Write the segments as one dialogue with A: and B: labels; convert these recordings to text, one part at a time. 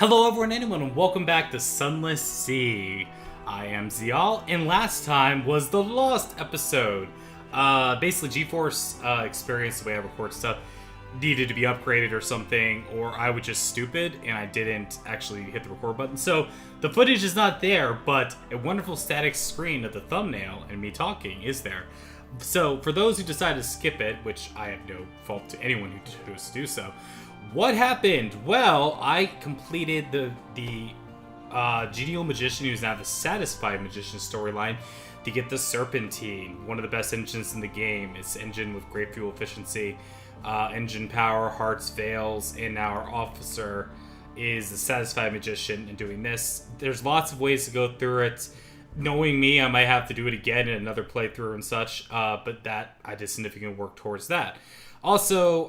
A: Hello everyone, anyone, and welcome back to Sunless Sea. I am Ziyal, and last time was the Lost episode. Basically, GeForce experience, the way I record stuff, needed to be upgraded or something, or I was just stupid and I didn't actually hit the record button. So the footage is not there, but a wonderful static screen of the thumbnail and me talking is there. So for those who decide to skip it, which I have no fault to anyone who chose to do so, what happened? Well, I completed the Genial Magician, who's now the Satisfied Magician storyline, to get the Serpentine, one of the best engines in the game. It's an engine with great fuel efficiency, engine power, hearts, veils, and now our officer is the Satisfied Magician and doing this. There's lots of ways to go through it. Knowing me, I might have to do it again in another playthrough and such, but that I did significant work towards that. Also,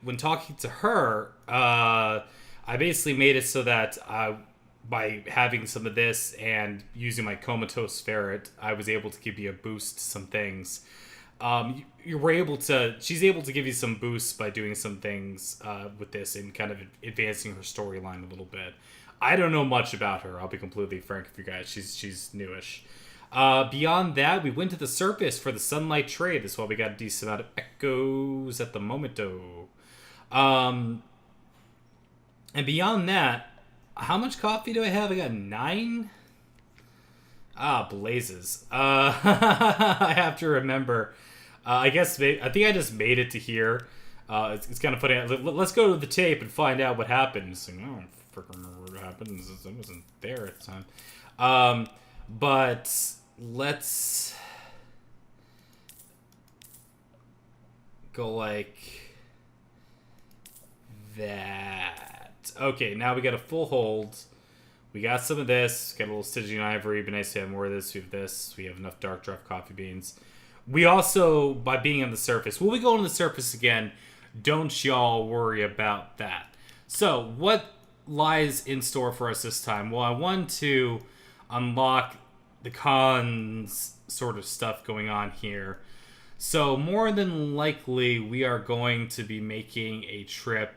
A: when talking to her, I basically made it so that by having some of this and using my comatose ferret, I was able to give you a boost to some things. She's able to give you some boosts by doing some things with this and kind of advancing her storyline a little bit. I don't know much about her, I'll be completely frank with you guys. She's newish. Beyond that, we went to the surface for the sunlight trade. That's why we got a decent amount of echoes at the momento. And beyond that, how much coffee do I have? I got 9? Ah, blazes. I have to remember. I think I just made it to here. It's kind of funny. Let's go to the tape and find out what happens. I don't freaking remember what happened. I wasn't there at the time. But let's go like that. Okay, now we got a full hold. We got some of this. Got a little Stygian ivory. Be nice to have more of this. We have this. We have enough dark draft coffee beans. We also, by being on the surface, will we go on the surface again? Don't y'all worry about that. So, what lies in store for us this time? Well, I want to unlock the cons sort of stuff going on here. So more than likely, we are going to be making a trip.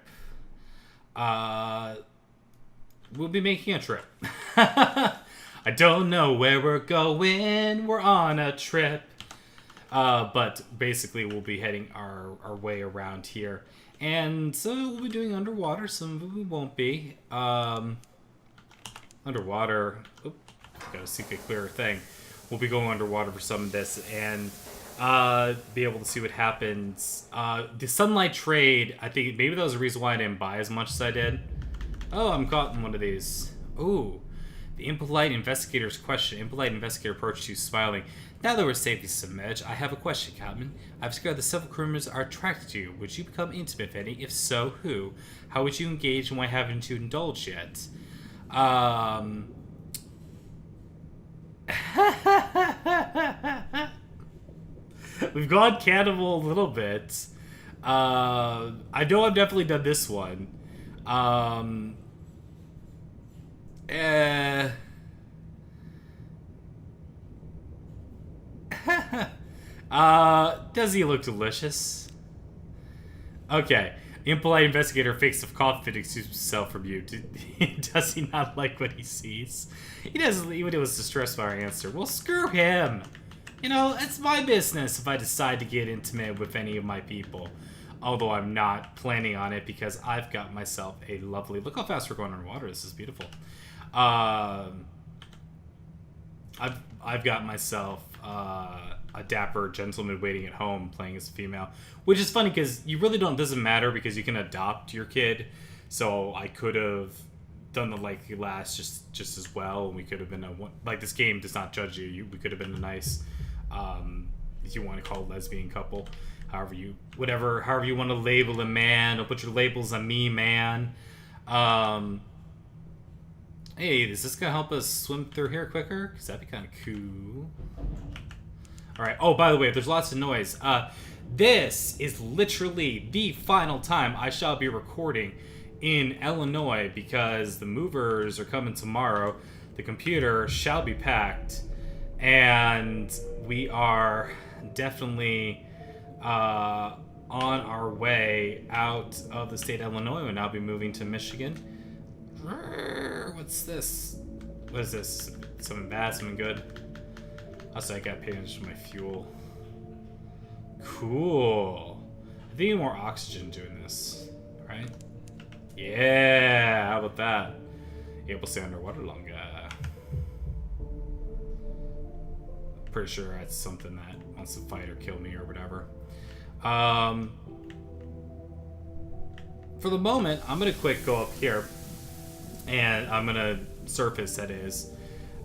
A: We'll be making a trip. I don't know where we're going. We're on a trip. But basically, we'll be heading our way around here. And so we'll be doing underwater. Some of it we won't be. Underwater. Oops. Got a secret clearer thing. We'll be going underwater for some of this and be able to see what happens. The sunlight trade, I think maybe that was the reason why I didn't buy as much as I did. Oh, I'm caught in one of these. Ooh. The impolite investigator's question. Impolite investigator approached you, smiling. Now that we're safely submerged, I have a question, Captain. I've discovered that several criminals are attracted to you. Would you become intimate with any? If so, who? How would you engage and why haven't you indulged yet? We've gone cannibal a little bit. I know I've definitely done this one. Does he look delicious? Okay. Impolite investigator fakes of confidence himself from you. Does he not like what he sees? He doesn't, even if it was distressed by our answer. Well, screw him. You know, it's my business if I decide to get intimate with any of my people. Although I'm not planning on it because I've got myself a lovely... Look how fast we're going underwater. This is beautiful. I've got myself a dapper gentleman waiting at home playing as a female, which is funny because you really don't. Doesn't matter because you can adopt your kid. So I could have done the likely last just as well. We could have been this game does not judge you. We could have been a nice, if you want to call it lesbian couple, however you want to label a man. Don't put your labels on me, man. Hey, is this gonna help us swim through here quicker? Because that'd be kind of cool. Alright, oh, by the way, if there's lots of noise, this is literally the final time I shall be recording in Illinois because the movers are coming tomorrow. The computer shall be packed, and we are definitely on our way out of the state of Illinois. We'll now be moving to Michigan. What's this? What is this? Something bad, something good? Also, I got paid for my fuel. Cool. I think more oxygen doing this, right? Yeah, how about that? Able to stay underwater longer. Pretty sure that's something that wants to fight or kill me or whatever. For the moment, I'm gonna go up here, and I'm gonna surface, that is,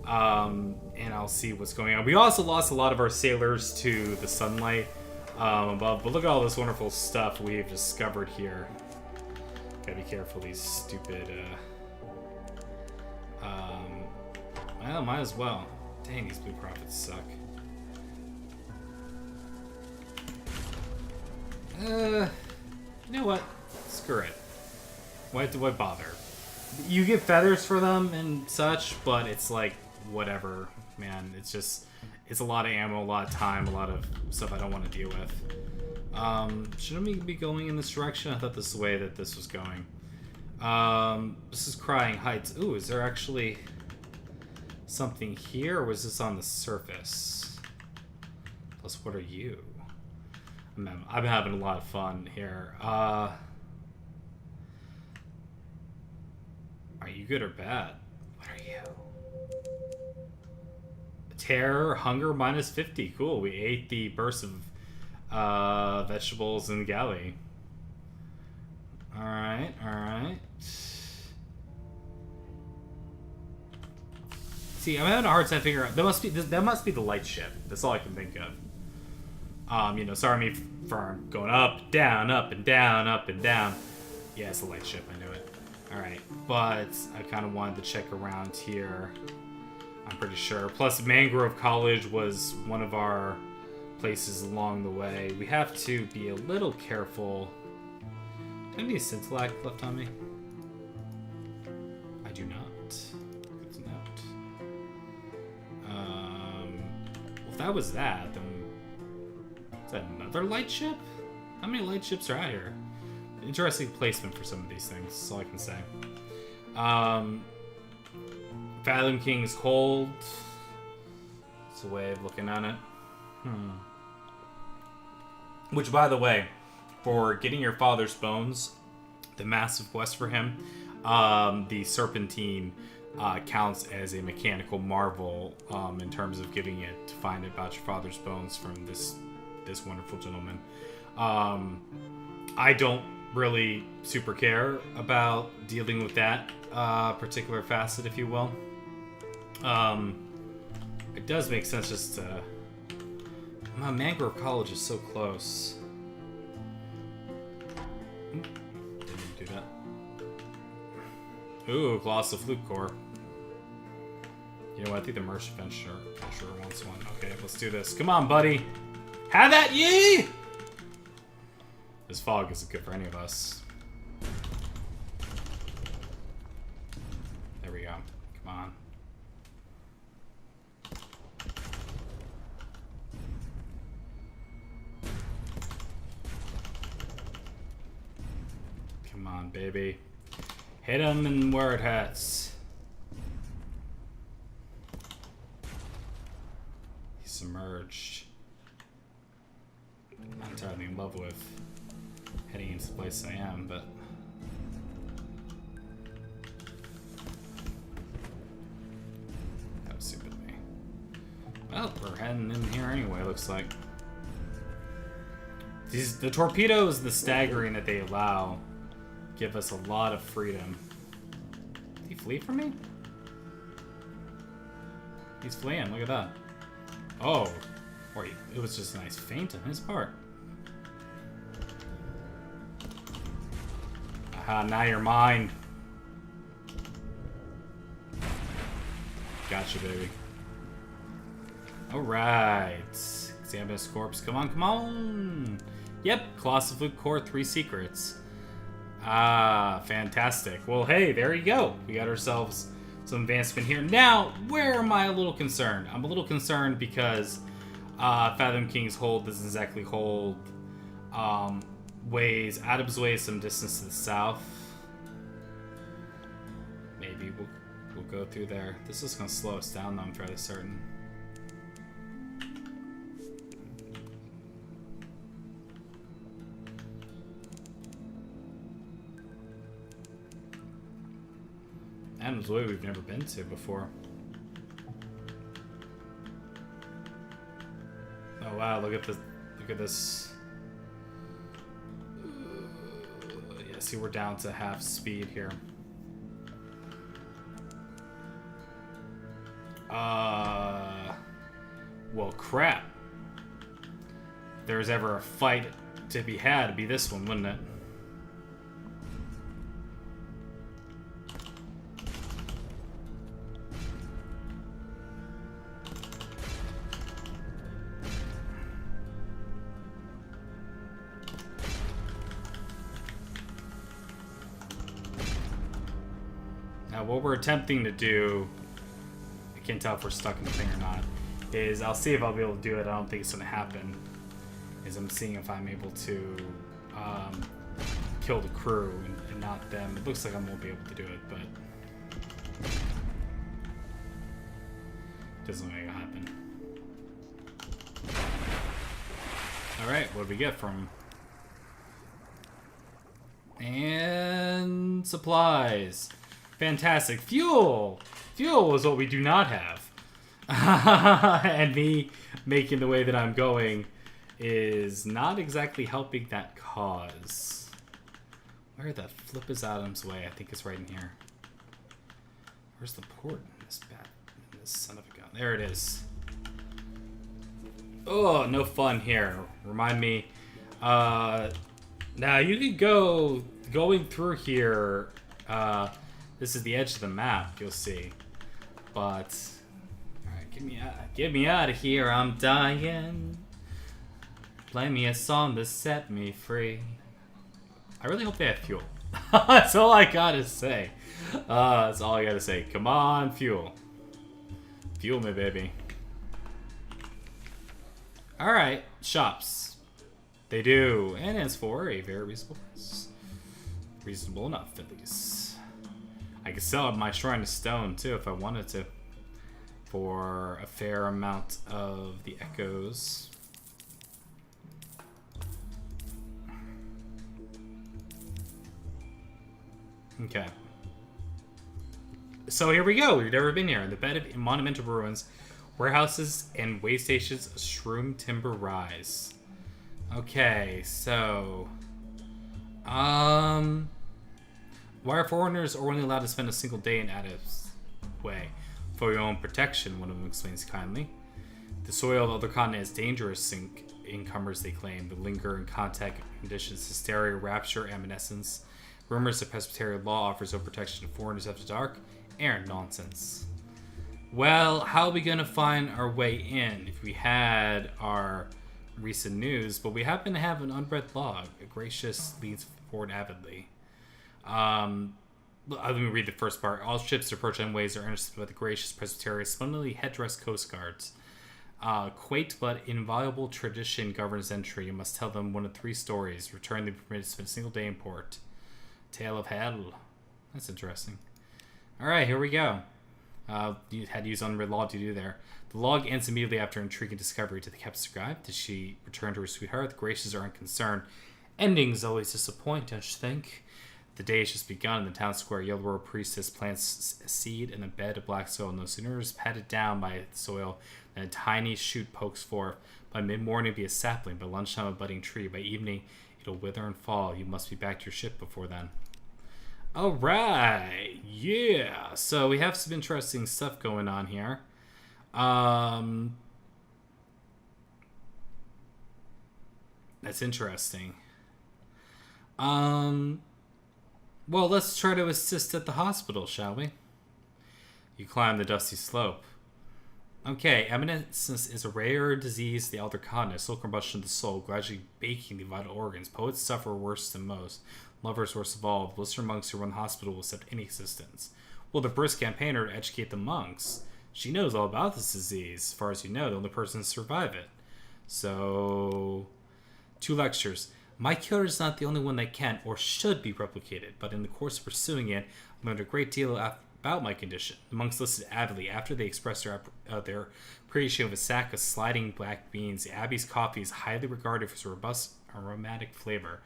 A: and I'll see what's going on. We also lost a lot of our sailors to the sunlight above, but look at all this wonderful stuff we've discovered here. Gotta be careful, these stupid, well, might as well. Dang, these blue prophets suck. You know what? Screw it. Why bother? You get feathers for them and such, but it's like, whatever, man. It's just, it's a lot of ammo, a lot of time, a lot of stuff I don't want to deal with. Shouldn't we be going in this direction? I thought this is the way that this was going. This is Crying Heights. Ooh, is there actually something here, or was this on the surface? Plus, what are you? I'm having a lot of fun here. Are you good or bad? What are you? Terror, hunger, minus 50. Cool, we ate the burst of vegetables in the galley. Alright, alright. See, I'm having a hard time figuring out. That must be the light ship. That's all I can think of. You know, sorry me for going up, down, up and down, up and down. Yeah, it's the light ship. I knew it. All right, but I kind of wanted to check around here. I'm pretty sure. Plus, Mangrove College was one of our places along the way. We have to be a little careful. Do I have any Scintillac left on me? I do not. Good to note. Well, if that was that, then is that another light ship? How many light ships are out here? Interesting placement for some of these things. That's all I can say. Fathom King's Hold. It's a way of looking on it. Which, by the way, for getting your father's bones, the massive quest for him, the Serpentine counts as a mechanical marvel in terms of giving it to find about your father's bones from this wonderful gentleman. I don't really super care about dealing with that particular facet, if you will. It does make sense just to... Mangrove College is so close. Didn't do that. Ooh, Colossal Flute Core. You know what? I think the Merchant Venturer wants one. Okay, let's do this. Come on, buddy. Have at ye! This fog isn't good for any of us. There we go. Come on. Come on, baby. Hit him and where it hurts. He's submerged. I'm not entirely in love with heading into the place I am, but that was stupid of me. Well, we're heading in here anyway, looks like. The torpedoes, the staggering that they allow, give us a lot of freedom. Did he flee from me? He's fleeing, look at that. Oh, or it was just a nice feint on his part. Aha, now you're mine. Gotcha, baby. Alright. Examine his corpse. Come on, come on! Yep, Colossal Flute Core, 3 secrets. Ah, fantastic. Well, hey, there you go. We got ourselves some advancement here. Now, where am I a little concerned? I'm a little concerned because Fathom King's Hold doesn't exactly hold ways. Adam's Way is some distance to the south. Maybe we'll We'll go through there. This is going to slow us down, though, I'm fairly certain. Adam's Way we've never been to before. Oh wow, look at this. Yeah, see, we're down to half speed here. Well, crap. If there was ever a fight to be had, it'd be this one, wouldn't it? Now, what we're attempting to do, I can't tell if we're stuck in the thing or not, is I'll see if I'll be able to do it. I don't think it's going to happen. Is I'm seeing if I'm able to kill the crew and not them. It looks like I won't be able to do it, but doesn't look like it'll happen. Alright, what do we get from him? And supplies. Fantastic. Fuel! Fuel is what we do not have. And me making the way that I'm going is not exactly helping that cause. Where the flip is Adam's Way? I think it's right in here. Where's the port in this son of a gun? There it is. Oh, no fun here. Remind me. Now you could going through here. This is the edge of the map, you'll see. But alright, get me out of here. I'm dying. Play me a song to set me free. I really hope they have fuel. That's all I gotta say. That's all I gotta say. Come on, fuel. Fuel me, baby. Alright, shops. They do. And it's for a very reasonable price. Reasonable enough, at least. I could sell my Shrine of Stone, too, if I wanted to. For a fair amount of the echoes. Okay. So here we go. We've never been here. In the bed of monumental ruins, warehouses and way stations, shroom timber rise. Okay, so why are foreigners only allowed to spend a single day in Adam's Way? For your own protection, one of them explains kindly. The soil of the other continent is dangerous incomers, they claim, but linger in contact conditions, hysteria, rapture, evanescence. Rumors that Presbyterian law offers no protection to foreigners after dark. Aaron, nonsense. Well, how are we going to find our way in if we had our recent news, but we happen to have an unread log? A gracious leads forward avidly. Let me read the first part. All ships approach on ways are intercepted by the gracious Presbyterian, splendidly headdressed coast guards. Quaint but inviolable tradition governs entry. You must tell them one of three stories. Return, they be permitted to spend a single day in port. Tale of hell. That's interesting. Alright, here we go. You had to use unread log to do there. The log ends immediately after intriguing discovery. Did the captain survive? Did she return to her sweetheart? The gracious are unconcerned. Endings always disappoint, don't you think? The day has just begun in the town square. Yellow Robe priestess plants a seed in a bed of black soil. No sooner is patted down by the soil than a tiny shoot pokes forth. By mid-morning it'll be a sapling. By lunchtime a budding tree. By evening it'll wither and fall. You must be back to your ship before then. Alright, yeah. So we have some interesting stuff going on here. That's interesting. Well, let's try to assist at the hospital, shall we? You climb the dusty slope. Okay, eminence is a rare disease, the elder continent, slow combustion of the soul, gradually baking the vital organs. Poets suffer worse than most. Lovers worst of all. The blister monks who run the hospital will accept any assistance. Will the brisk campaigner to educate the monks? She knows all about this disease. As far as you know, the only person to survive it. So, 2 lectures. My cure is not the only one that can or should be replicated, but in the course of pursuing it, I learned a great deal about my condition. The monks listened avidly. After they expressed their appreciation of a sack of sliding black beans, the abbey's coffee is highly regarded for its robust aromatic flavor.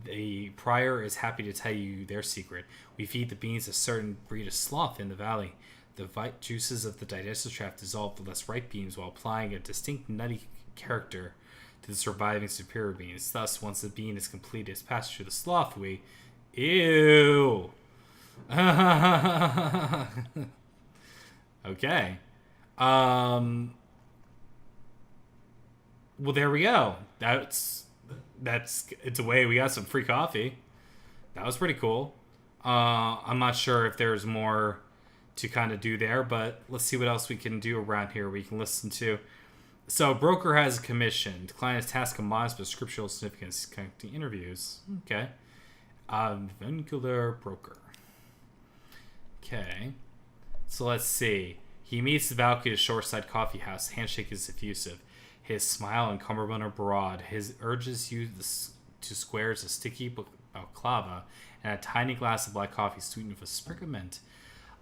A: The prior is happy to tell you their secret. We feed the beans a certain breed of sloth in the valley. The white juices of the digestive tract dissolve the less ripe beans while applying a distinct nutty character to the surviving superior beans. Thus, once the bean is complete, it's passed through the sloth. Ew. Okay. Well, there we go. It's a way we got some free coffee. That was pretty cool. I'm not sure if there's more to kind of do there, but let's see what else we can do around here we can listen to. So, broker has a commission. The client is tasked with modest but scriptural significance conducting interviews. Okay. Avuncular broker. Okay. So let's see. He meets the balcony of Shoreside Coffee House. Handshake is effusive. His smile and cummerbund are broad. His urges you to squares a sticky balaclava and a tiny glass of black coffee sweetened with a sprig of mint.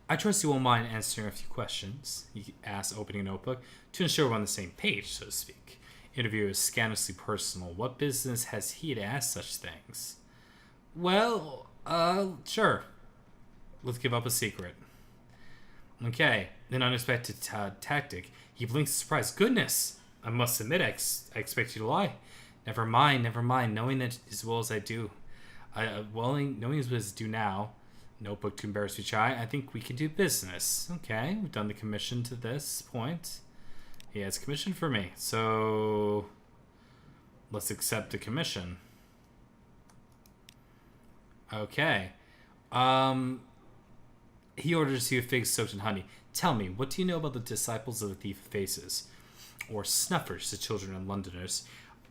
A: I trust you won't mind answering a few questions, he asks, opening a notebook, to ensure we're on the same page, so to speak. Interview is scandalously personal. What business has he to ask such things? Well, sure. Let's give up a secret. Okay, an unexpected tactic. He blinks in surprise. Goodness! I must admit, I expect you to lie. Never mind. Knowing that as well as I do, knowing as well as I do now, notebook to embarrass you, I think we can do business. Okay, we've done the commission to this point. He has commission for me, so let's accept the commission. Okay. He orders you figs soaked in honey. Tell me, what do you know about the disciples of the Thief of Faces? Or snuffers, the children of Londoners.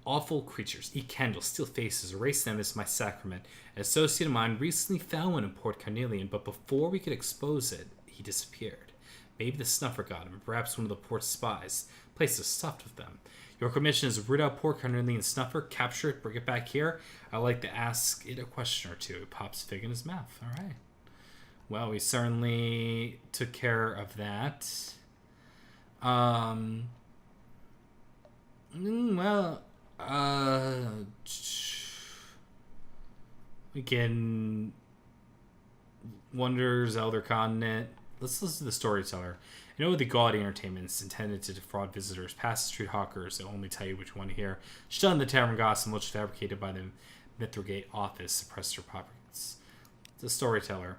A: Awful creatures, eat candles, steal faces, erase them as my sacrament. An associate of mine recently found one in Port Carnelian, but before we could expose it, he disappeared. Maybe the snuffer got him, perhaps one of the port's spies. Place is stuffed with them. Your commission is root out Port Carnelian snuffer, capture it, bring it back here. I'd like to ask it a question or two. It pops fig in his mouth. All right. Well, we certainly took care of that. Again, Wonders, Elder Continent. Let's listen to the storyteller. You know, the gaudy entertainments intended to defraud visitors, past the street hawkers that only tell you what you want to hear, shun the tavern gossip, which fabricated by the Mithragate office, suppressed your pockets. The storyteller.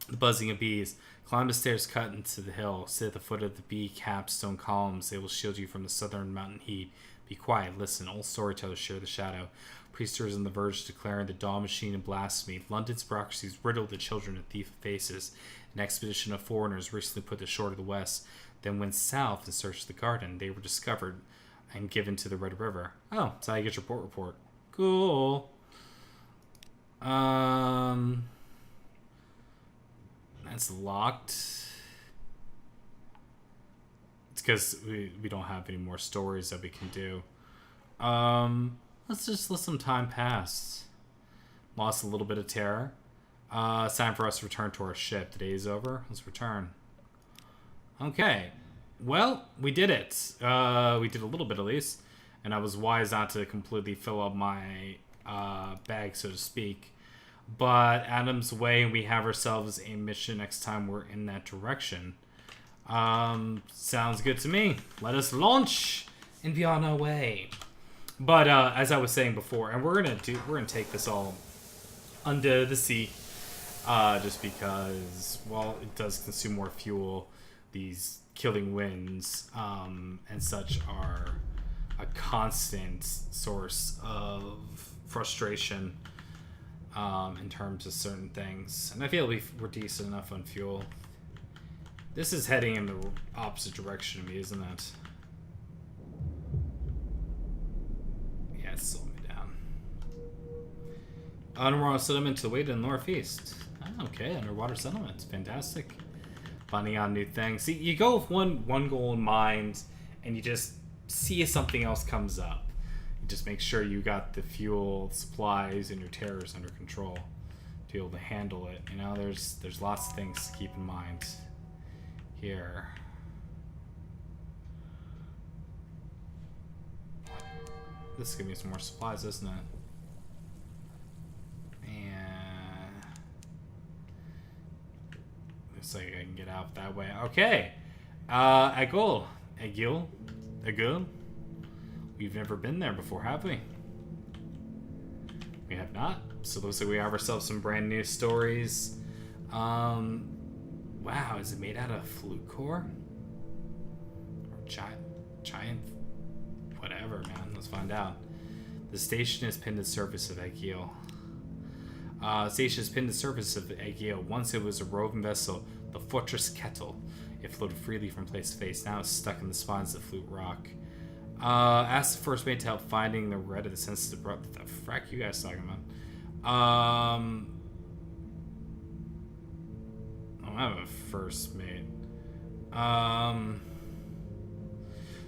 A: The buzzing of bees. Climb the stairs cut into the hill. Sit at the foot of the bee-capped stone columns. They will shield you from the southern mountain heat. Be quiet. Listen. Old storytellers share the shadow. Priesters on the verge declaring the dawn machine and blasphemy. London's bureaucracies riddled the children of thief faces. An expedition of foreigners recently put to shore to the west. Then went south in search of the garden. They were discovered and given to the Red River. Oh, that's how you get your port report. Cool. That's locked. It's because we don't have any more stories that we can do. Let's just let some time pass. Lost a little bit of terror. It's time for us to return to our ship. The day is over. Let's return. Okay. Well, we did it. We did a little bit at least. And I was wise not to completely fill up my bag, so to speak. But Adam's way, we have ourselves a mission next time we're in that direction. Sounds good to me. Let us launch and be on our way. But as I was saying before, and we're gonna take this all under the sea, just because, well, it does consume more fuel. These killing winds and such are a constant source of frustration. In terms of certain things. And I feel we're decent enough on fuel. This is heading in the opposite direction of me, isn't it? Yeah, it's slowing me down. Underwater settlement to the way to the northeast. Oh, okay, underwater settlement. Fantastic. Finding out new things. See, you go with one goal in mind, and you just see if something else comes up. Just make sure you got the fuel, supplies, and your terrors under control. be able to handle it. You know, there's lots of things to keep in mind here. This is gonna be some more supplies, isn't it? And looks like I can get out that way. Okay. Agul. We've never been there before, have we? We have not. So it looks like we have ourselves some brand new stories. Wow, is it made out of flute core? Or giant? Whatever, man. Let's find out. The station is pinned to the surface of Egil. Station is pinned to the surface of Egil. Once it was a roving vessel, the Fortress Kettle. It floated freely from place to place. Now it's stuck in the spines of the flute rock. Ask the first mate to help finding the red of the sensitive breath. What the frack you guys talking about? I don't have a first mate.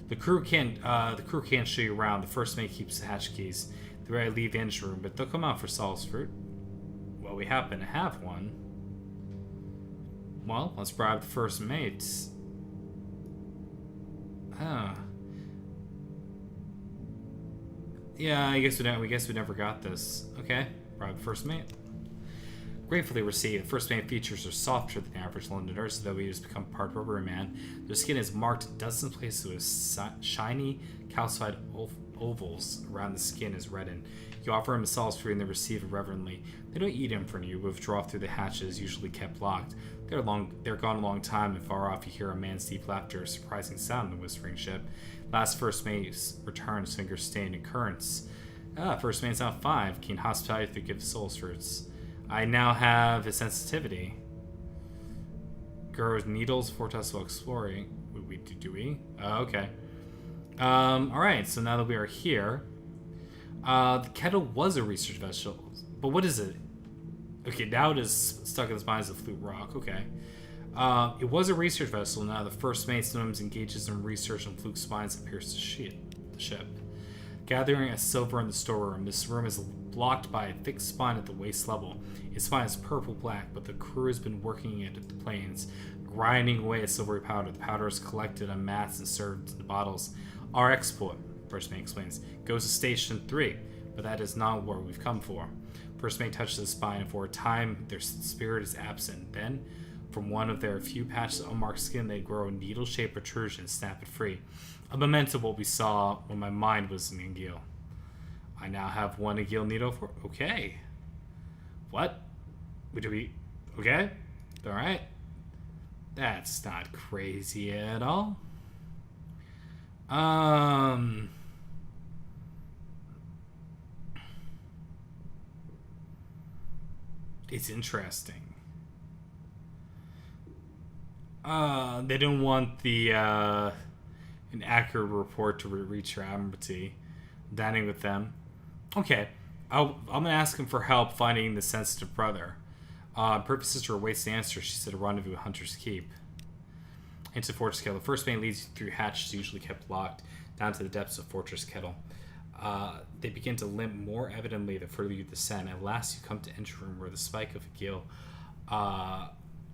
A: The crew can't show you around. The first mate keeps the hatch keys. They're ready to leave the engine room, but they'll come out for Saul's fruit. Well, we happen to have one. Well, let's bribe the first mate. Yeah, I guess we never got this. Okay, bribe the first mate. Gratefully received. The first mate features are softer than average Londoners, though he has become part rubber man. Their skin is marked in dozens of places with shiny, calcified ovals around the skin is reddened. You offer him a Saul's fruit and they receive it reverently. They don't eat in front of you, but withdraw through the hatches, usually kept locked. They're gone a long time, and far off you hear a man's deep laughter, a surprising sound in the whispering ship. Last first mate returns, fingers stained in currents. First mate's out 5. Keen hospitality through give Saul's fruits. I now have a sensitivity. Grows needles, foretest while exploring. Do we? Okay. Alright, so now that we are here, the kettle was a research vessel, but what is it? Okay, now it is stuck in the spines of flute rock. Okay. It was a research vessel. Now the first mate sometimes engages in research on fluke spines that pierce the ship. Gathering a silver in the storeroom, this room is blocked by a thick spine at the waist level. Its spine is purple-black, but the crew has been working it at the planes, grinding away at silvery powder. The powder is collected on mats and served in bottles. Our export, first mate explains, goes to Station 3, but that is not where we've come for. First mate touches the spine, and for a time their spirit is absent. Then, from one of their few patches of unmarked skin, they grow a needle-shaped protrusion and snap it free. A memento of what we saw when my mind was in Egil. I now have one Egil needle for... Okay. What? Okay. Alright. That's not crazy at all. It's interesting. They don't want the, an accurate report to reach your admiralty. Dining with them. Okay. I'm gonna ask him for help finding the sensitive brother. Purposes to waste the answer, she said a rendezvous at Hunter's Keep. Into Fortress Kettle. The first main leads you through hatches usually kept locked, down to the depths of Fortress Kettle. They begin to limp more evidently the further you descend. At last you come to engine room where the spike of a gill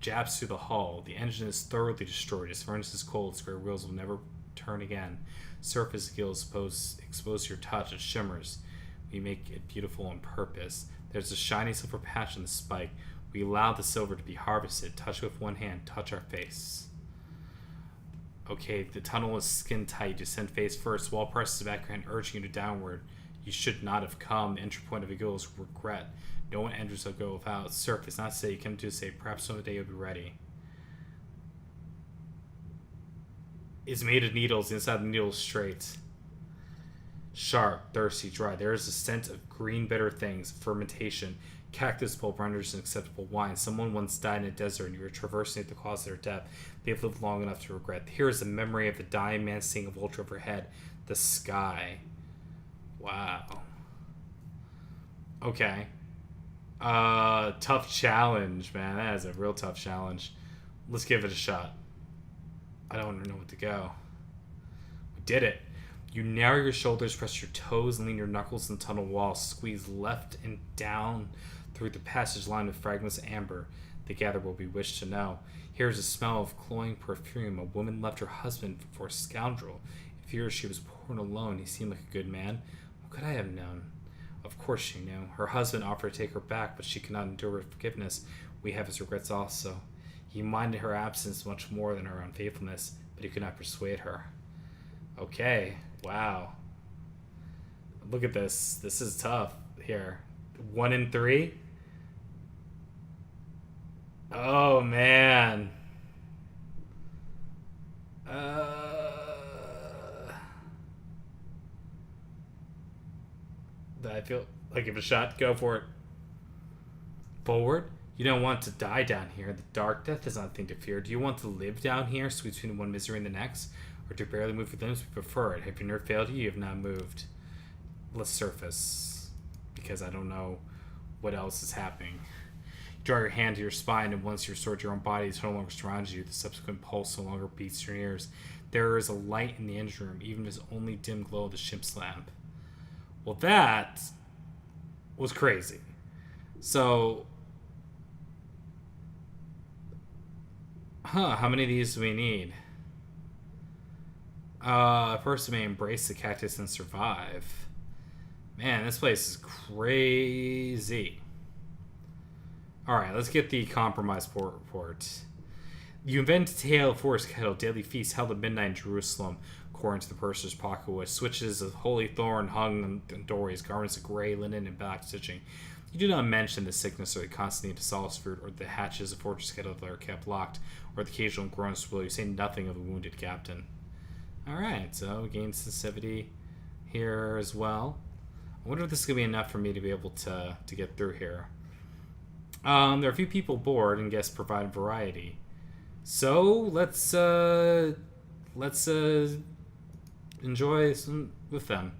A: jabs through the hull. The engine is thoroughly destroyed. Its furnace is cold. Its gray wheels will never turn again. Surface gills expose your touch. It shimmers. We make it beautiful on purpose. There's a shiny silver patch on the spike. We allow the silver to be harvested. Touch with one hand. Touch our face. Okay, the tunnel is skin tight. Descend face first. Wall presses the back of your hand, urging you to downward. You should not have come. The entry point of a gill is regret. No one enters a go without. Surface, not say you come to say, perhaps some day you'll be ready. It's made of needles. The inside of the needle is straight. Sharp, thirsty, dry. There is a scent of green, bitter things, fermentation. Cactus pulp renders an acceptable wine. Someone once died in a desert and you were traversing at the cause of their death. They have lived long enough to regret. Here is the memory of the dying man seeing a vulture overhead. The sky. Wow. Okay. Tough challenge, man. That is a real tough challenge. Let's give it a shot. I don't know what to go. We did it. You narrow your shoulders, press your toes, and lean your knuckles in the tunnel wall. Squeeze left and down through the passage lined with fragments of amber. They gather what we wish to know. Here is a smell of cloying perfume. A woman left her husband for a scoundrel. It fears she was poor and alone. He seemed like a good man. What could I have known? Of course she knew. Her husband offered to take her back, but she could not endure forgiveness. We have his regrets also. He minded her absence much more than her unfaithfulness, but he could not persuade her. Okay. Wow. Look at this. This is tough here. 1 in 3? Oh, man. I feel like give it a shot. Go for it. Forward. You don't want to die down here. The dark death is not a thing to fear. Do you want to live down here, switch between one misery and the next? Or to barely move your limbs? We prefer it. Have your nerve failed you? You have not moved. Let's surface. Because I don't know what else is happening. Draw your hand to your spine, and once you're restored to your own body, it no longer surrounds you. The subsequent pulse no longer beats your ears. There is a light in the engine room, even as only dim glow of the ship's lamp. Well, that was crazy. So, how many of these do we need? First, we may embrace the cactus and survive. Man, this place is crazy. Alright, let's get the compromise report. You invent a tale of forest kettle, daily feast held at midnight in Jerusalem, according to the purser's pocket, with switches of holy thorn hung on the doorways, garments of gray linen and black stitching. You do not mention the sickness or the constant need to solace fruit, or the hatches of fortress kettle that are kept locked, or the occasional groans will. You say nothing of the wounded captain. Alright, so we gain sensitivity here as well. I wonder if this is going to be enough for me to be able to get through here. There are a few people bored and guests provide variety. So let's enjoy some with them.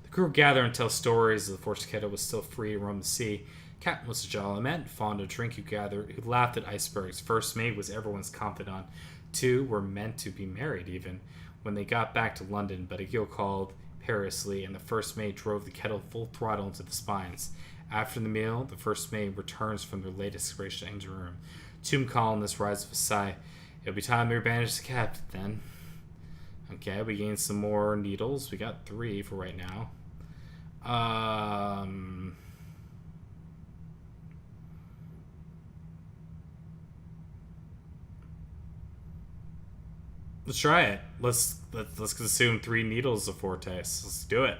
A: The crew gather and tell stories of the fortress kettle was still free to roam the sea. Captain was a jolly man, fond of drink, who laughed at icebergs. First mate was everyone's confidant. 2 were meant to be married even when they got back to London, but a gale called perilously, and the first mate drove the kettle full throttle into the spines. After the meal, the first mate returns from their latest exploration to engine room. Tomb colonists rise with a sigh. It'll be time to banish the captain then. Okay, we gained some more needles. We got 3 for right now. Let's try it. Let's consume 3 needles of foretaste. Let's do it.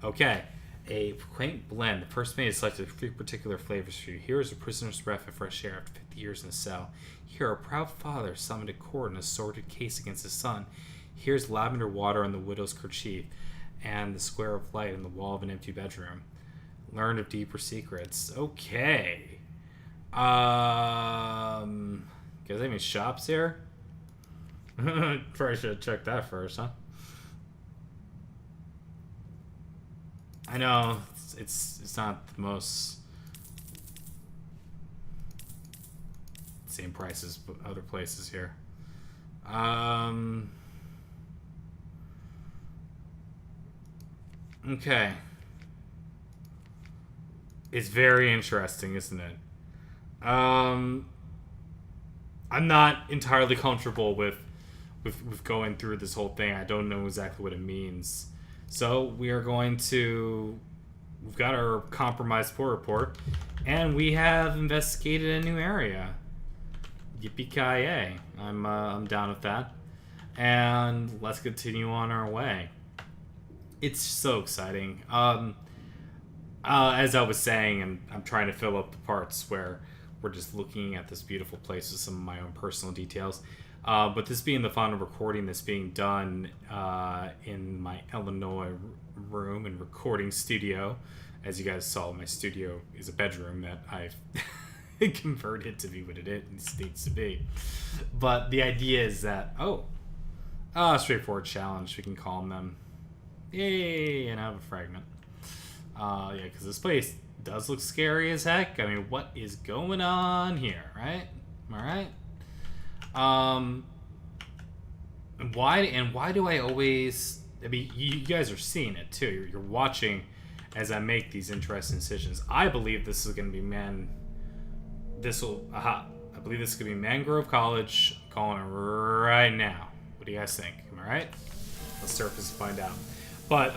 A: Okay. A quaint blend. The first mate has selected 3 particular flavors for you. Here is a prisoner's breath of fresh air after 50 years in a cell. Here, a proud father summoned a cord in a sordid case against his son. Here's lavender water on the widow's kerchief, and the square of light in the wall of an empty bedroom. Learn of deeper secrets. Okay. Guys, any shops here? Probably should have checked that first, huh? I know it's not the most same price as other places here. Okay. It's very interesting, isn't it? I'm not entirely comfortable with going through this whole thing. I don't know exactly what it means. So we are going to... We've got our compromised port report, and we have investigated a new area. Yippee-ki-yay. I'm down with that. And let's continue on our way. It's so exciting. As I was saying, I'm trying to fill up the parts where we're just looking at this beautiful place with some of my own personal details. But this being the final recording that's being done in my Illinois room and recording studio. As you guys saw, my studio is a bedroom that I've converted to be what it needs to be. But the idea is that, straightforward challenge, we can calm them. Yay, and I have a fragment. Yeah, because this place does look scary as heck. I mean, what is going on here, right? Am I right? Why do I always... I mean, you guys are seeing it too. You're watching as I make these interesting decisions. I believe this is going to be I believe this is going to be Mangrove College. I'm calling it right now. What do you guys think? Am I right? Let's surface and find out. But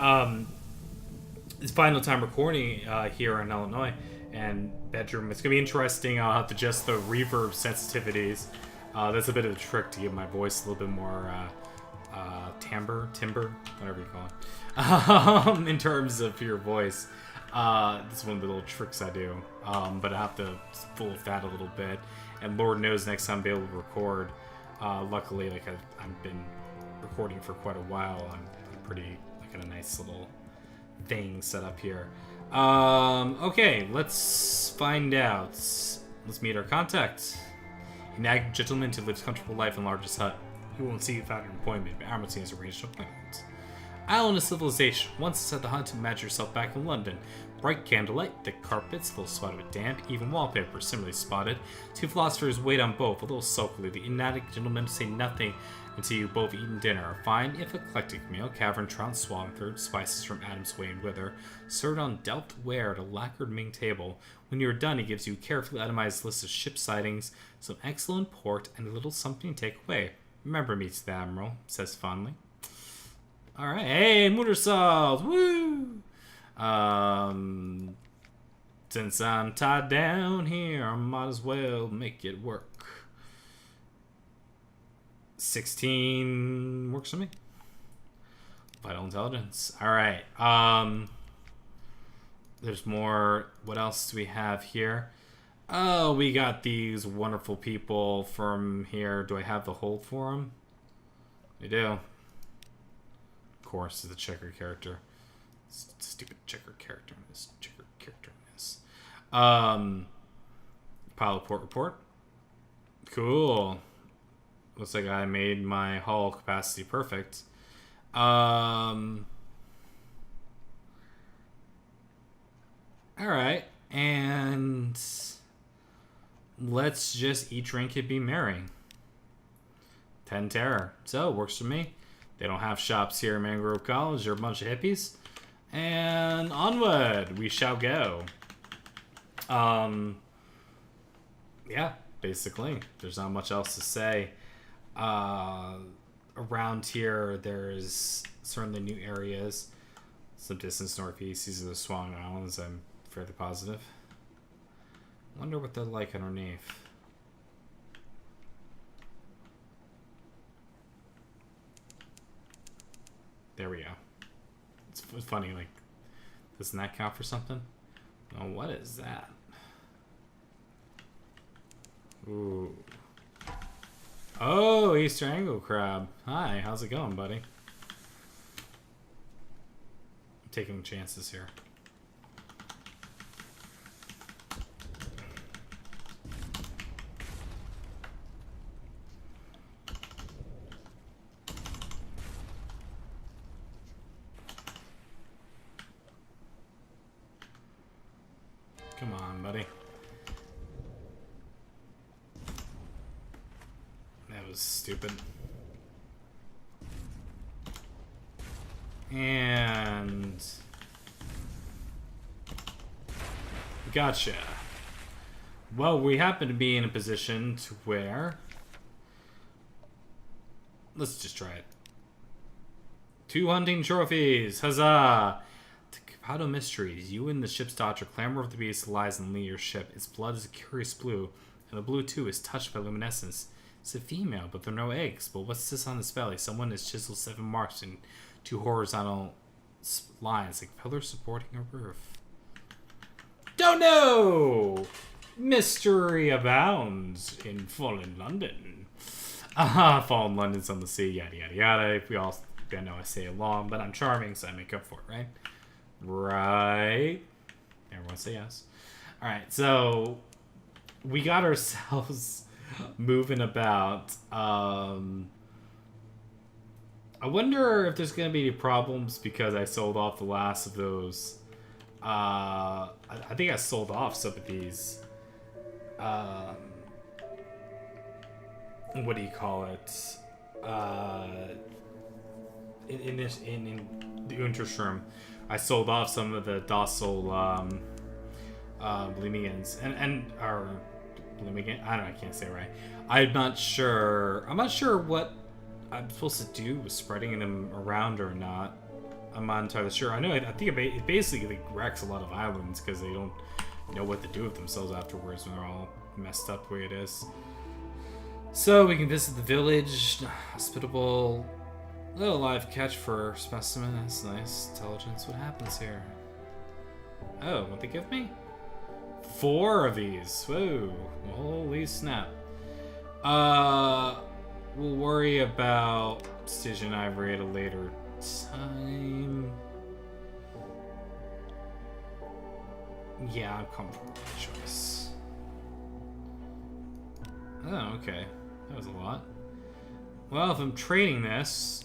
A: it's final time recording here in Illinois and bedroom. It's going to be interesting. I'll have to adjust the reverb sensitivities. That's a bit of a trick to give my voice a little bit more timbre, whatever you call it, in terms of your voice. This is one of the little tricks I do, but I have to fool with that a little bit. And Lord knows next time I'll be able to record. Luckily, like I've been recording for quite a while. I'm pretty like in a nice little thing set up here. Okay, let's find out. Let's meet our contact. An active gentleman who lives a comfortable life in the largest hut. He won't see you without an appointment, but Armstrong has arranged an appointment. Island of civilization. Once inside the hut, imagine yourself back in London. Bright candlelight, thick carpets, a little spotted with damp, even wallpaper, similarly spotted. Two philosophers wait on both, a little sulkily. The enigmatic gentleman say nothing until you both eaten dinner. A fine, if eclectic meal, cavern trout, Swansford, spices from Adam's Way and Wither, served on delft ware at a lacquered Ming table. When you are done, he gives you a carefully itemized list of ship sightings, some excellent port, and a little something to take away. Remember me to the Admiral, says fondly. Alright, hey, Motorsaws, woo! Since I'm tied down here, I might as well make it work. 16 works for me. Vital intelligence. Alright, there's more. What else do we have here? Oh, we got these wonderful people from here. Do I have the hold for them? I do. Of course, is the checker character. Stupid checker character in this. Checker character in this. Pilot port report. Cool. Looks like I made my hull capacity perfect. Alright. And let's just eat, drink, and be merry. 10 terror. So, works for me. They don't have shops here in Mangrove College. They're a bunch of hippies. And onward we shall go. Yeah, basically. There's not much else to say. Around here, there's certainly new areas. Some distance northeast. These are the Swan Islands, I'm fairly positive. Wonder what they're like underneath. There we go. It's funny, like, doesn't that count for something? Oh, what is that? Ooh. Oh, Easter Angle Crab. Hi, how's it going, buddy? I'm taking chances here. Come on, buddy. That was stupid. And gotcha. Well, we happen to be in a position to where let's just try it. 2 hunting trophies, huzzah! Capado Mysteries. You and the ship's doctor clamber over the beast that lies in the lee of your ship. Its blood is a curious blue, and the blue too is touched by luminescence. It's a female, but there are no eggs. But what's this on its belly? Someone has chiseled 7 marks in 2 horizontal lines, like pillars supporting a roof. Don't know! Mystery abounds in fallen London. Fallen London's on the sea, yada yada yada. We all, I know I say it long, but I'm charming, so I make up for it, right? Right. Everyone say yes. Alright, so we got ourselves moving about. I wonder if there's going to be any problems because I sold off the last of those. I think I sold off some of these. What do you call it? In the Untershroom. I sold off some of the docile Blimians or Blimigan. I don't know. I can't say it right. I'm not sure what I'm supposed to do with spreading them around or not. I'm not entirely sure. I know. I think it basically wrecks a lot of islands because they don't know what to do with themselves afterwards when they're all messed up the way it is. So we can visit the village. Hospitable. Little live catch for specimen. That's nice. Intelligence. What happens here? Oh, what they give me? 4 of these. Whoa. Holy snap. We'll worry about Stygian Ivory at a later time. Yeah, I'm comfortable with the choice. Oh, okay. That was a lot. Well, if I'm trading this...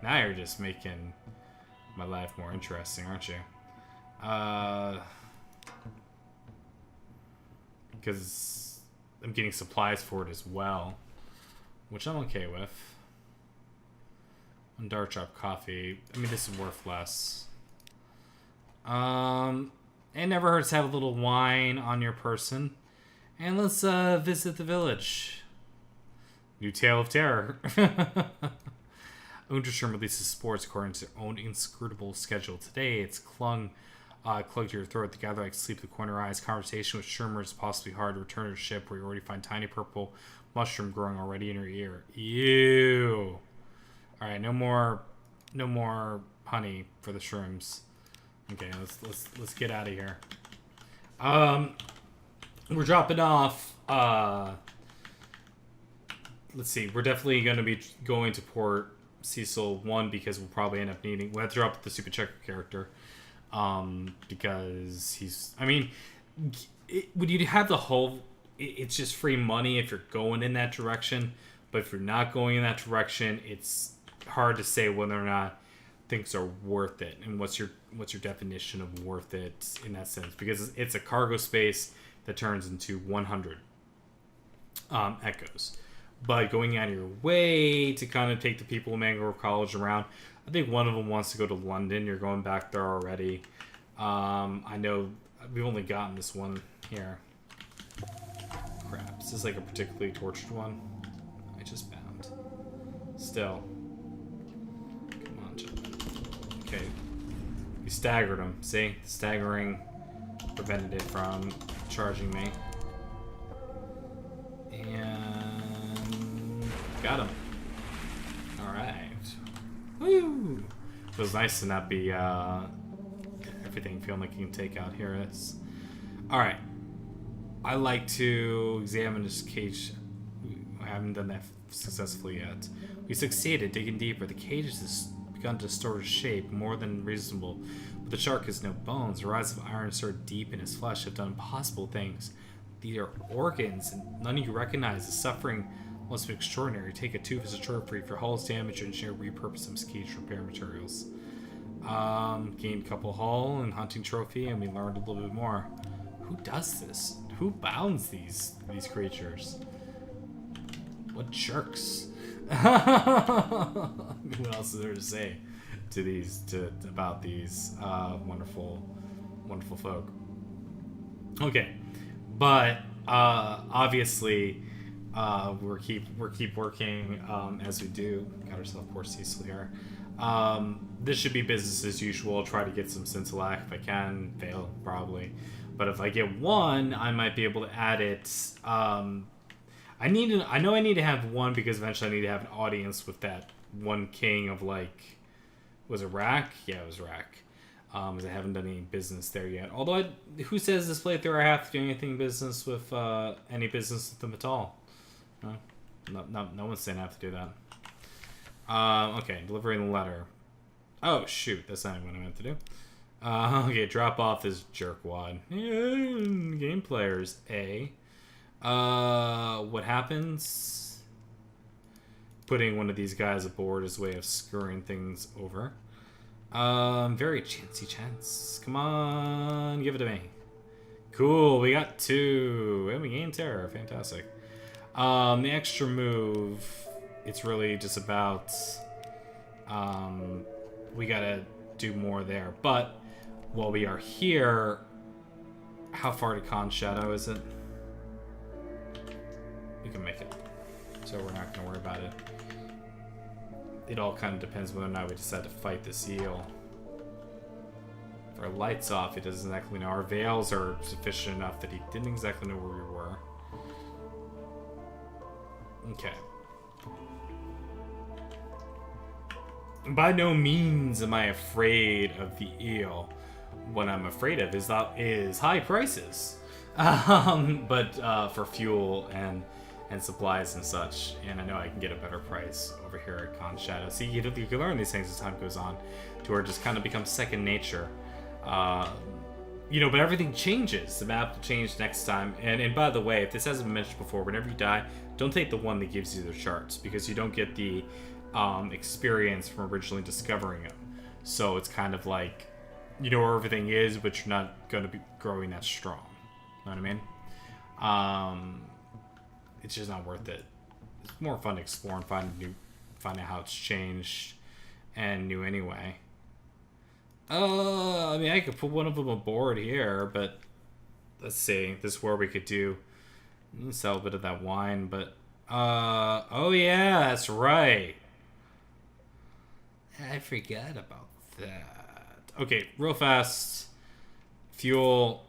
A: Now you're just making my life more interesting, aren't you? Because I'm getting supplies for it as well, which I'm okay with. And dark chop coffee. I mean, this is worth less. It never hurts to have a little wine on your person. And let's visit the village. New tale of terror. Untersturm releases sports according to their own inscrutable schedule. Today, it's clung to your throat. The gather like sleep, the corner eyes. Conversation with Shermer is possibly hard. Return to the ship where you already find tiny purple mushroom growing already in your ear. Ew. All right, no more honey for the shrooms. Okay, let's get out of here. We're dropping off. Let's see. We're definitely going to be going to Port Cecil 1 because we'll probably end up needing. We'll have to drop the Super Checker character. Because he's. I mean, when you have the whole, it's just free money if you're going in that direction. But if you're not going in that direction, it's hard to say whether or not things are worth it. And what's your definition of worth it in that sense? Because it's a cargo space that turns into 100 echoes. But going out of your way to kind of take the people of Mangrove College around, I think one of them wants to go to London. You're going back there already. I know we've only gotten this one here. Crap. This is like a particularly tortured one. I just found. Still. Come on, gentlemen. Okay. We staggered him. See? Staggering prevented it from charging me. And got him. Alright. Woo! Feels nice to not be everything feeling like you can take out. Here it is. Alright. I like to examine this cage. I haven't done that successfully yet. We succeeded digging deeper. The cage has begun to distort its shape, more than reasonable. But the shark has no bones. The rise of iron stored deep in his flesh have done impossible things. These are organs, and none of you recognize. The suffering must be extraordinary. Take a tooth as a trophy. If your hull is damaged, engineer repurpose some cage repair materials. Gained a couple hull and hunting trophy, and we learned a little bit more. Who does this? Who bounds these creatures? What jerks? What else is there to say about these wonderful folk? Okay, but obviously we're keep working as we do. Got ourselves Port Cecil here. This should be business as usual. Try to get some Scintillac if I can. Fail probably, but if I get one, I might be able to add it. I know I need to have one because eventually I need to have an audience with that one king of like, was it Rack? Yeah, it was Rack. Because I haven't done any business there yet. Although, who says this playthrough I have to do anything business with any business with them at all? No one's saying I have to do that. Okay, delivering the letter. Oh shoot, that's not what I meant to do. Okay, drop off this jerkwad. Game players, A. What happens? Putting one of these guys aboard is a way of screwing things over. Very chancy chance. Come on, give it to me. Cool, we got 2. And we gained terror. Fantastic. The extra move, it's really just about We gotta do more there. But while we are here, how far to Khan's Shadow is it? We can make it, so we're not gonna worry about it. It all kind of depends whether or not we decide to fight the Ziyal. If our lights off, he doesn't exactly know. Our veils are sufficient enough that he didn't exactly know where we were. Okay. By no means am I afraid of the eel. What I'm afraid of is high prices, but for fuel and supplies and such. And I know I can get a better price over here at Khan's Shadow. See, you can learn these things as time goes on, to where it just kind of becomes second nature. You know, but everything changes. The map will change next time. And by the way, if this hasn't been mentioned before, whenever you die, don't take the one that gives you the charts, because you don't get the experience from originally discovering them. So it's kind of like, you know where everything is, but you're not going to be growing that strong. You know what I mean? It's just not worth it. It's more fun to explore and find out how it's changed and new anyway. I mean, I could put one of them aboard here, but let's see. This is where we could do sell a bit of that wine, but oh yeah, that's right. I forgot about that. Okay, real fast. Fuel.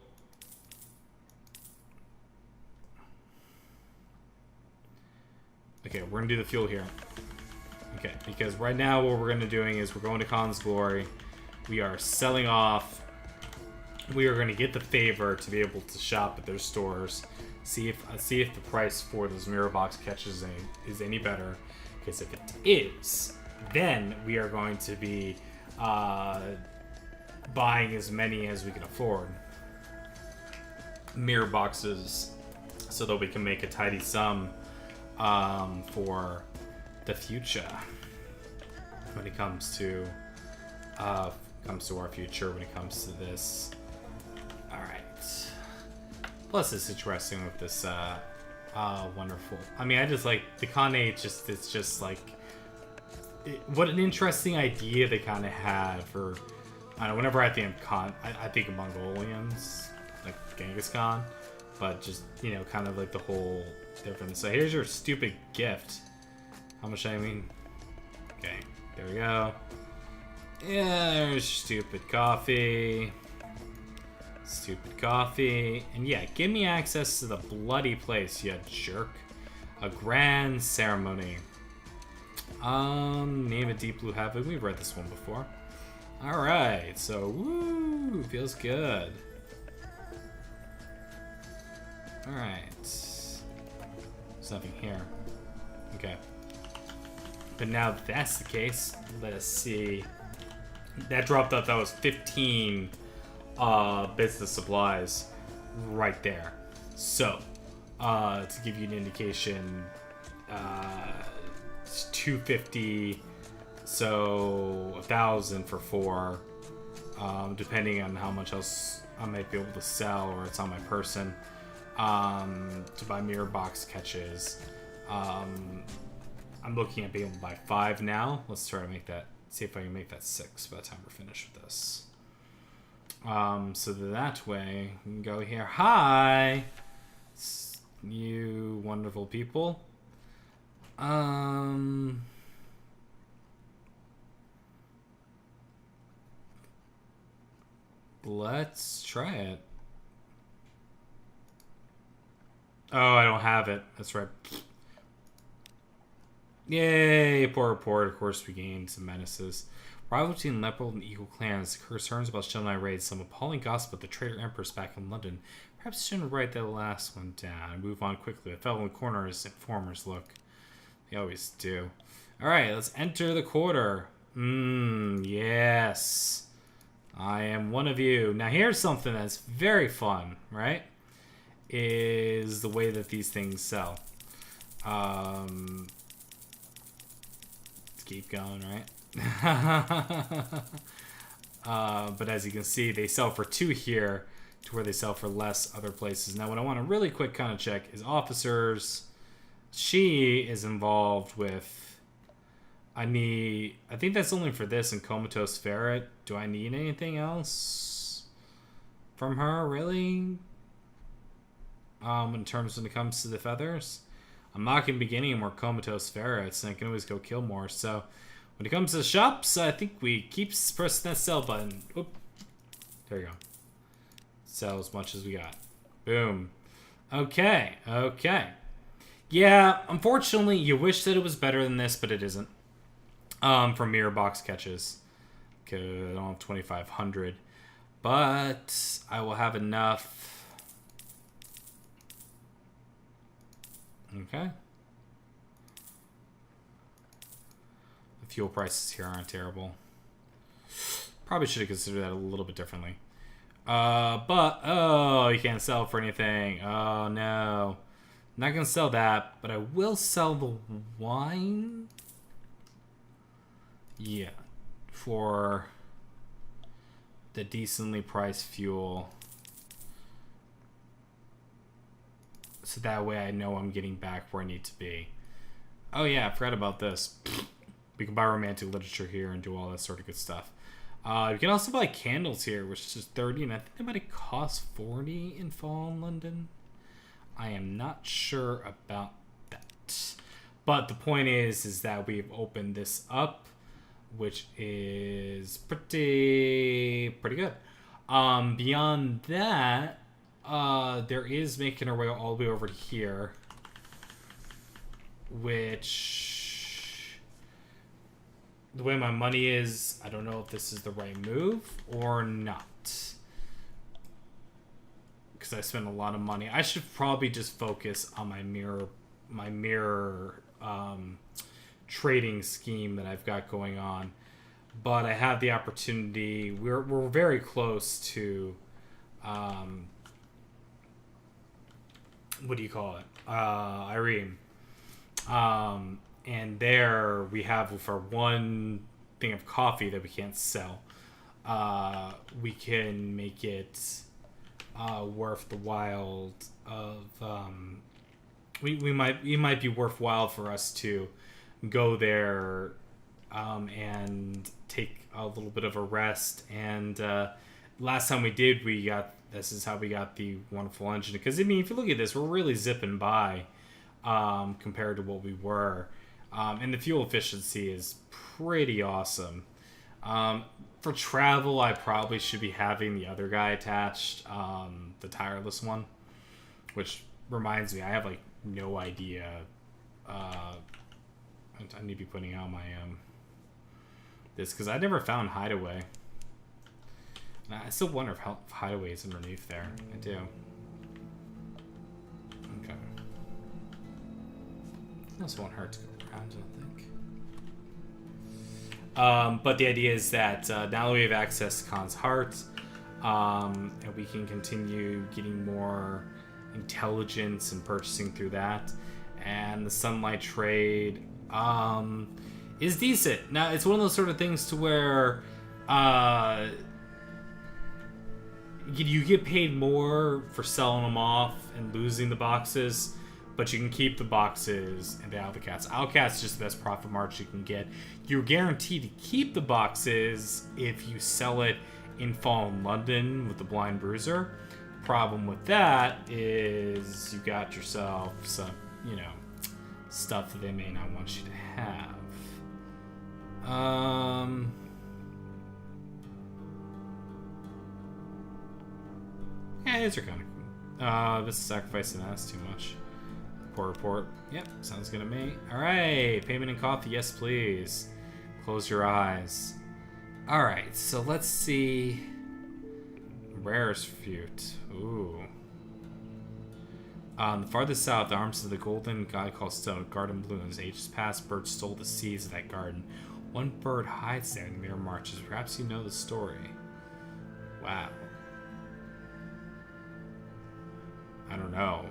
A: Okay, we're gonna do the fuel here. Okay, because right now what we're gonna doing is we're going to Khan's Glory. We are selling off. We are gonna get the favor to be able to shop at their stores. See if the price for those mirror box catches is any better. Because if it is, then we are going to be buying as many as we can afford mirror boxes, so that we can make a tidy sum for the future when it comes to our future, when it comes to this. All right. Plus, it's interesting with this wonderful. I mean, I just like the Khanate. It's just like what an interesting idea they kind of had for. I don't know. Whenever I think of Khan, I think of Mongolians, like Genghis Khan, but just, you know, kind of like the whole difference. So here's your stupid gift. How much I mean? Okay, there we go. Yeah, there's stupid coffee. Stupid coffee. And yeah, give me access to the bloody place, you jerk. A grand ceremony. Name a deep blue heaven. We've read this one before. Alright, so woo, feels good. Alright. There's nothing here. Okay. But now that that's the case, let us see. That dropped out, that was 15 business supplies right there. So, to give you an indication, it's 250, so 1,000 for 4, depending on how much else I might be able to sell, or it's on my person, to buy mirror box catches. I'm looking at being able to buy 5 now. Let's try to make that, see if I can make that 6 by the time we're finished with this. So that way we can go here. Hi, you wonderful people. Let's try it. Oh, I don't have it. That's right. Yay, poor report. Of course, we gained some menaces. Rival between Leopold and Eagle clans. Concerns about Shelnai raids. Some appalling gossip about the traitor empress back in London. Perhaps shouldn't write that last one down and move on quickly. The fellow in the corner is informers look. They always do. Alright, let's enter the quarter. Yes. I am one of you. Now here's something that's very fun, right? Is the way that these things sell. Let's keep going, right? But as you can see, they sell for 2 here, to where they sell for less other places. Now what I want to really quick kind of check is officers. She is involved with I think that's only for this and Comatose Ferret. Do I need anything else from her, really? In terms when it comes to the feathers? I'm not going to be getting any more Comatose Ferrets, and I can always go kill more. So, when it comes to the shops, I think we keep pressing that sell button. Oop. There you go. Sell as much as we got. Boom. Okay. Yeah, unfortunately, you wish that it was better than this, but it isn't. For mirror box catches. Okay, I don't have 2,500. But I will have enough. Okay. The fuel prices here aren't terrible. Probably should have considered that a little bit differently. Oh, you can't sell for anything. Oh, no. I'm not going to sell that, but I will sell the wine. Yeah. For the decently priced fuel. So that way I know I'm getting back where I need to be. Oh, yeah, I forgot about this. We can buy romantic literature here and do all that sort of good stuff. You can also buy candles here, which is 30, and I think they might cost 40 in fall in London. I am not sure about that. But the point is that we've opened this up, which is pretty good. Beyond that, there is making our way all the way over to here, which... The way my money is, I don't know if this is the right move or not. Because I spent a lot of money. I should probably just focus on my mirror trading scheme that I've got going on. But I have the opportunity. We're very close to what do you call it? Irene. And there we have, for one thing of coffee that we can't sell, we can make it worth the while of... we might be worthwhile for us to go there and take a little bit of a rest. And last time we did, this is how we got the wonderful engine. Because, I mean, if you look at this, we're really zipping by compared to what we were. And the fuel efficiency is pretty awesome. For travel, I probably should be having the other guy attached, the tireless one. Which reminds me, I have, like, no idea. I need to be putting out my, this, because I never found Hideaway. And I still wonder if Hideaway is underneath there. I do. Okay. I also want her to go around, I think. But the idea is that now that we have access to Khan's Heart, and we can continue getting more intelligence and purchasing through that, and the Sunlight trade is decent. Now, it's one of those sort of things to where you get paid more for selling them off and losing the boxes, but you can keep the boxes and the Outcast. Outcast is just the best profit margin you can get. You're guaranteed to keep the boxes if you sell it in fall in London with the Blind Bruiser. Problem with that is you got yourself some, stuff that they may not want you to have. Yeah, these are kind of cool. This is sacrificing that's too much. Poor report. Yep, sounds good to me. Alright, payment and coffee, yes please. Close your eyes. Alright, so let's see. Rarest fruit. Ooh. The farthest south, the arms of the golden god called Stone, garden blooms. Ages past, birds stole the seeds of that garden. One bird hides there in the mirror marches. Perhaps you know the story. Wow. I don't know.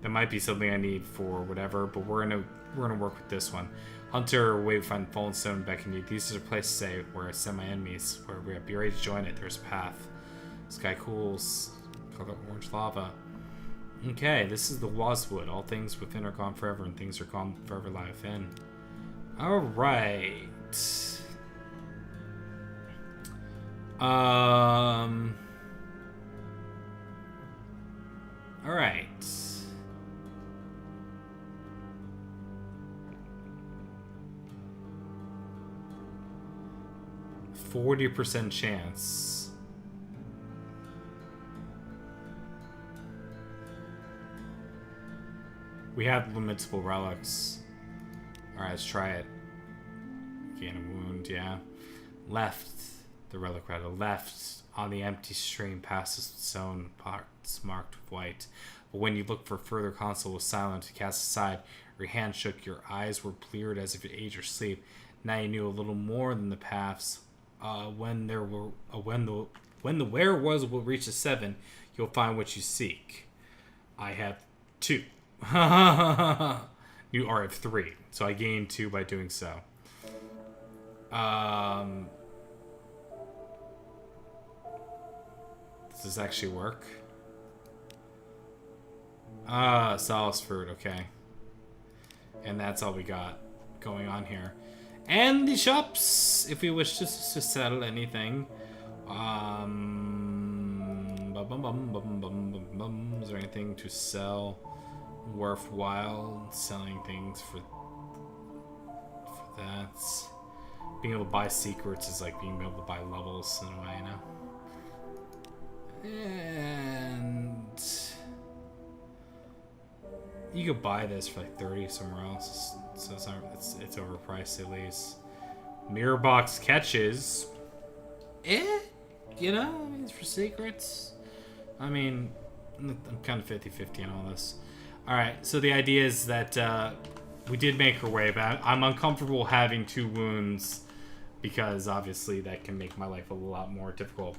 A: That might be something I need for whatever, but we're gonna work with this one. Hunter, wait, find fallen stone beckon you. These are places where I send my enemies. Where we be ready to join it. There's a path. Sky cools. Color orange lava. Okay, this is the Waswood. All things within are gone forever, and things are gone forever lie within. Alright. Alright. 40% chance. We have limitable relics. Alright, let's try it. Gain a wound, yeah. Left, the relic rather. Left on the empty stream passes stone parts marked with white. But when you looked for further, console was silent to cast aside. Your hand shook, your eyes were bleared as if in age or sleep. Now you knew a little more than the paths. When the where was will reach the 7, you'll find what you seek. I have 2. You are at 3, so I gained 2 by doing so. Does this actually work? Solace fruit, okay. And that's all we got going on here. And the shops, if we wish to sell anything. Is there anything to sell worthwhile? Selling things for that. Being able to buy secrets is like being able to buy levels in a way, you know? And you could buy this for like 30 somewhere else, so it's overpriced at least. Mirror box catches, you know, I mean, it's for secrets. I mean, I'm kind of 50-50 on all this. All right, so the idea is that we did make our way, but I'm uncomfortable having 2 wounds because obviously that can make my life a lot more difficult.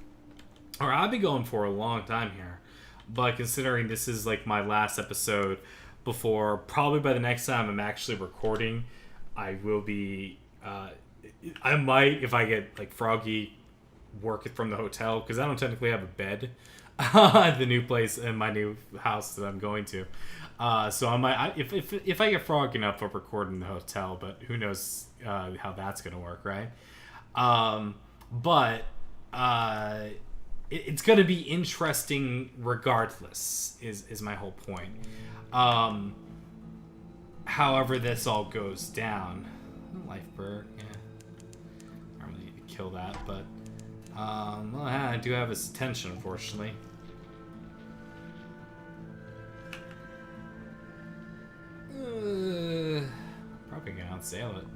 A: All right, I've been going for a long time here, but considering this is like my last episode before, probably by the next time I'm actually recording, I will be, I might, if I get like froggy, work it from the hotel, because I don't technically have a bed at the new place in my new house that I'm going to. So I might, if I get froggy enough, I'll record in the hotel, but who knows how that's going to work, right? It's going to be interesting regardless, is my whole point. However this all goes down. Life bird, yeah. I don't really need to kill that, but well, I do have his attention, unfortunately. Probably gonna outsail it.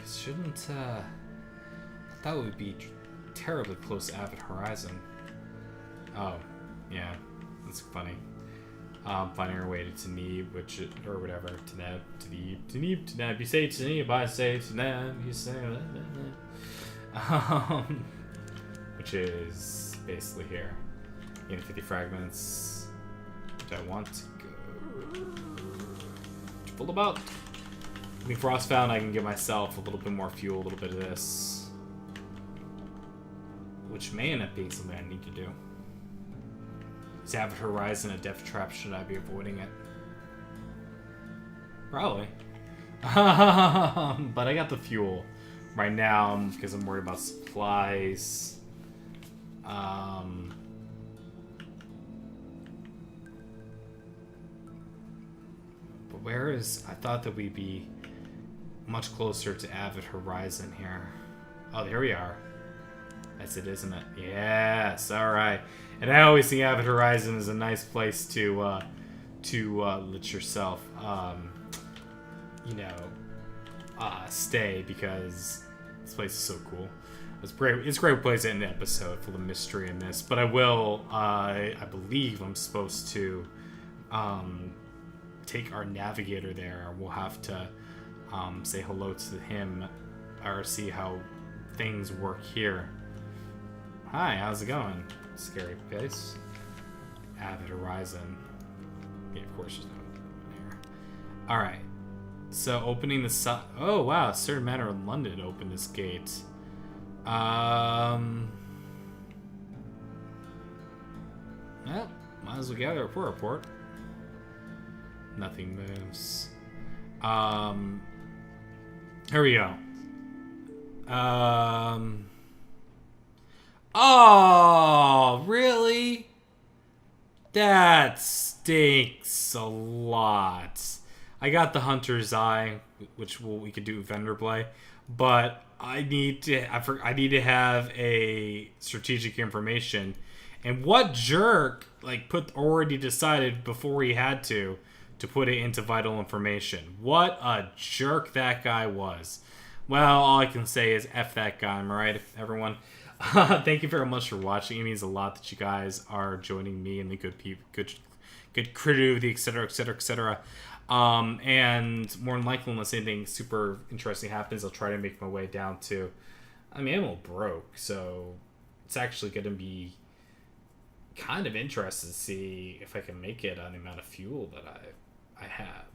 A: Shouldn't, that would be terribly close to Avid Horizon. Oh, yeah, that's funny. Finding our way to Neath, which, or whatever, to Neath, you say to Neath, I say to Neath, you say, which is basically here. 50 fragments. Do I want to go? Full about. I mean, Frostbound, I can give myself a little bit more fuel, a little bit of this. Which may end up being something I need to do. Is Avid Horizon a death trap? Should I be avoiding it? Probably. But I got the fuel right now because I'm worried about supplies. But where is... I thought that we'd be much closer to Avid Horizon here. Oh, there we are. That's it, isn't it? Yes, alright. And I always think Avid Horizon is a nice place to let yourself, stay, because this place is so cool. It's great. It's a great place to end the episode, full of mystery in this. But I will, I believe I'm supposed to take our navigator there. We'll have to say hello to him or see how things work here. Hi, how's it going? Scary face. Avid Horizon. Yeah, of course there's no there. Alright. So opening the oh wow, a certain manner in London opened this gate. As we gather for a report. Nothing moves. Here we go. Oh, really? That stinks a lot. I got the Hunter's Eye, which we could do vendor play, but I need to have a strategic information. And what jerk already decided before he had to put it into vital information? What a jerk that guy was. Well, all I can say is F that guy, am I right, everyone? Thank you very much for watching. It means a lot that you guys are joining me and the good crew, the etc, etc, etc. And more than likely, unless anything super interesting happens, I'll try to make my way down to... I mean, I'm a little broke, so it's actually going to be kind of interesting to see if I can make it on the amount of fuel that I have.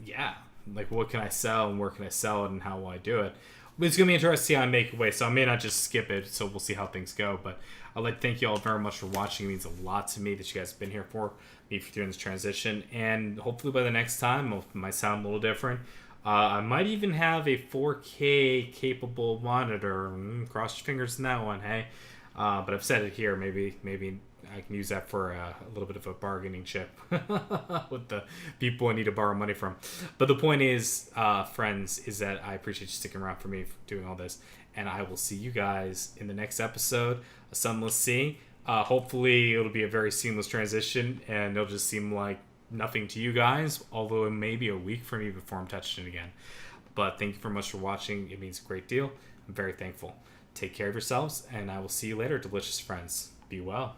A: Yeah. Like, what can I sell and where can I sell it and how will I do it? But it's going to be interesting to see how I make it way, so I may not just skip it, so we'll see how things go. But I'd like to thank you all very much for watching. It means a lot to me that you guys have been here for me during this transition. And hopefully by the next time, it might sound a little different. I might even have a 4K capable monitor. Cross your fingers in that one, hey? But I've said it here. Maybe I can use that for a little bit of a bargaining chip with the people I need to borrow money from. But the point is, friends, is that I appreciate you sticking around for me for doing all this. And I will see you guys in the next episode of Sunless Sea. Hopefully it'll be a very seamless transition and it'll just seem like nothing to you guys, although it may be a week for me before I'm touching it again. But thank you very much for watching. It means a great deal. I'm very thankful. Take care of yourselves, and I will see you later, delicious friends. Be well.